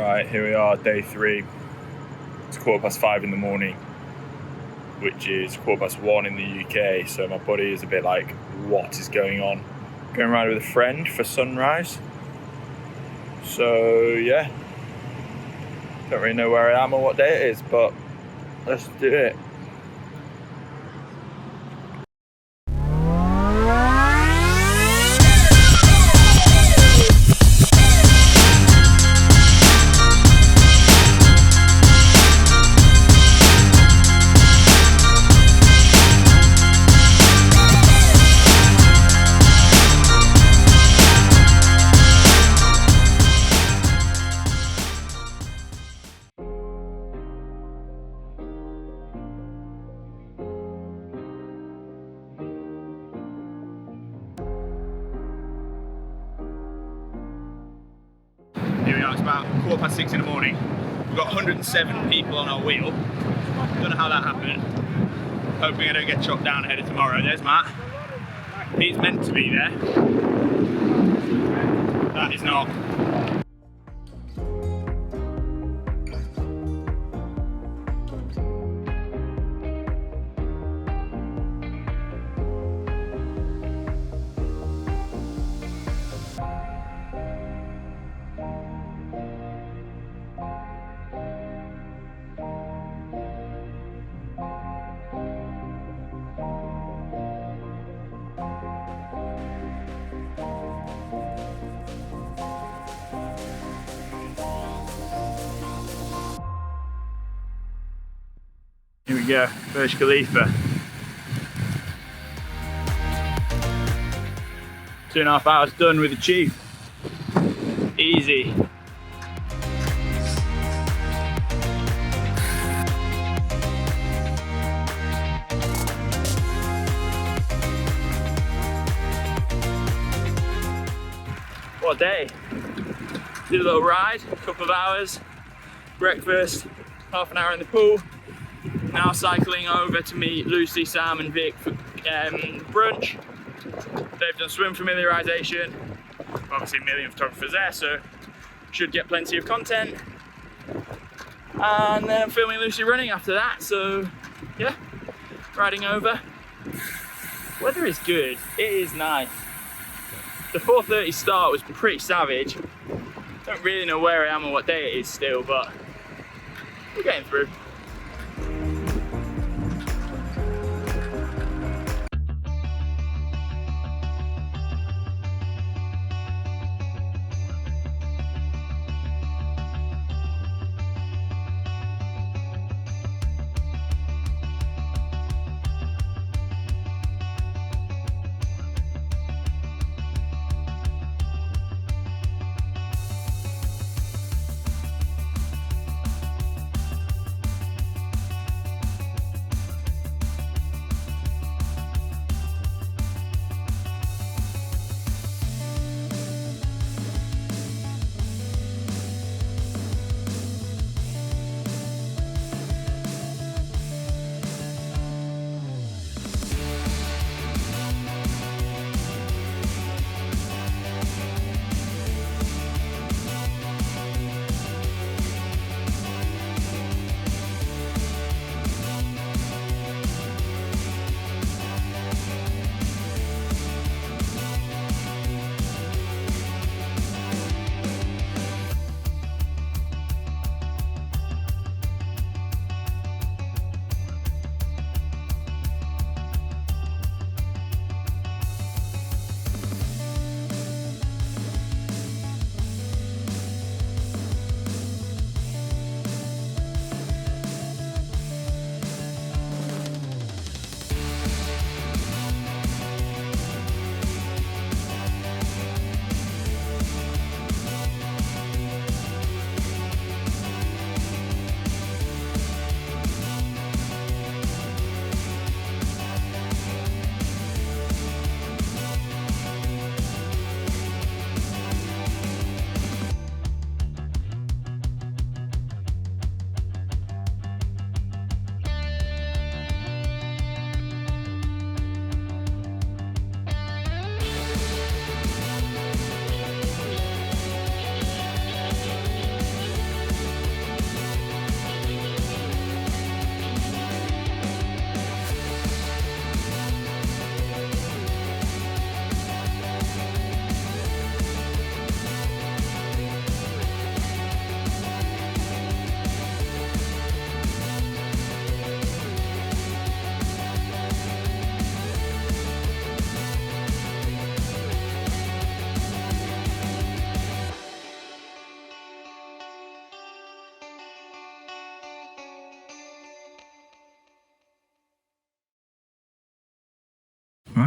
Right, here we are, day 3. It's 5:15 in the morning, which is 1:15 in the UK, so my body is a bit like, what is going on? Going around with a friend for sunrise. So yeah, don't really know where I am or what day it is, but let's do it. Here we are, it's about 6:15 in the morning. We've got 107 people on our wheel. Don't know how that happened. Hoping I don't get chopped down ahead of tomorrow. There's Matt. He's meant to be there. That is not. Here we go, Burj Khalifa. 2.5 hours done with the Chief. Easy. What a day. Did a little ride, a couple of hours, breakfast, half an hour in the pool. Now cycling over to meet Lucy, Sam and Vic for brunch. They've done swim familiarisation. Obviously a million photographers there, so should get plenty of content. And then I'm filming Lucy running after that, so yeah, riding over. Weather is good, it is nice. The 4:30 start was pretty savage. Don't really know where I am or what day it is still, but we're getting through.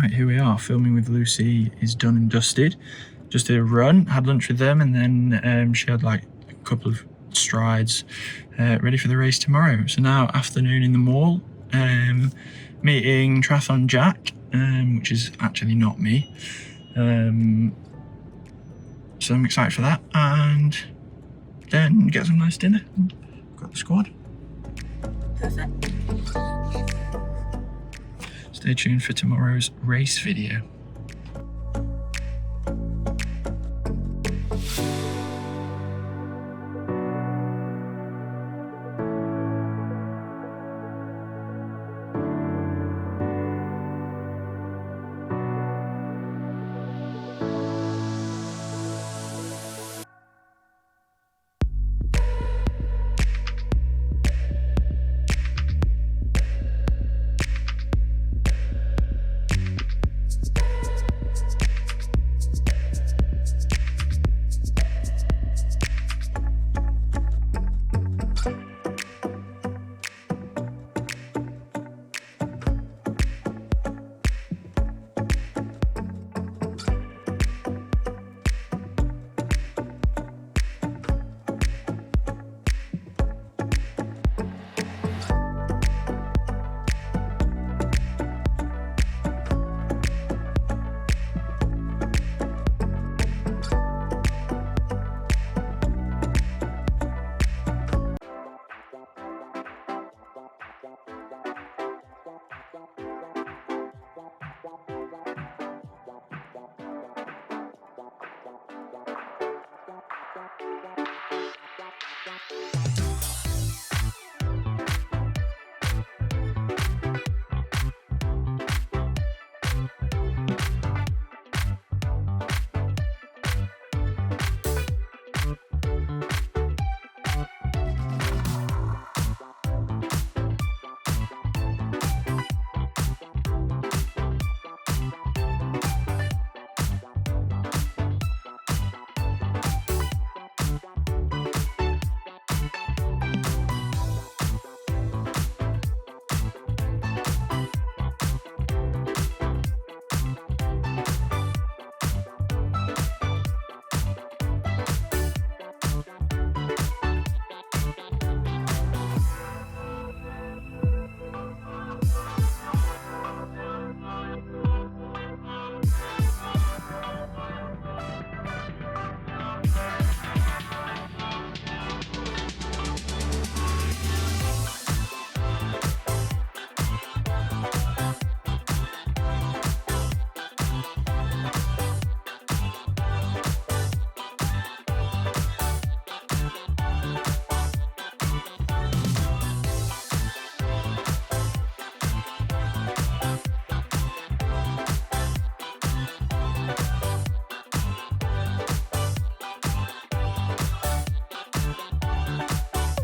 Right, here we are, filming with Lucy is done and dusted. Just did a run, had lunch with them, and then she had like a couple of strides ready for the race tomorrow. So now afternoon in the mall, meeting Triathlon Jack, which is actually not me. So I'm excited for that, and then get some nice dinner. Got the squad. Perfect. Stay tuned for tomorrow's race video.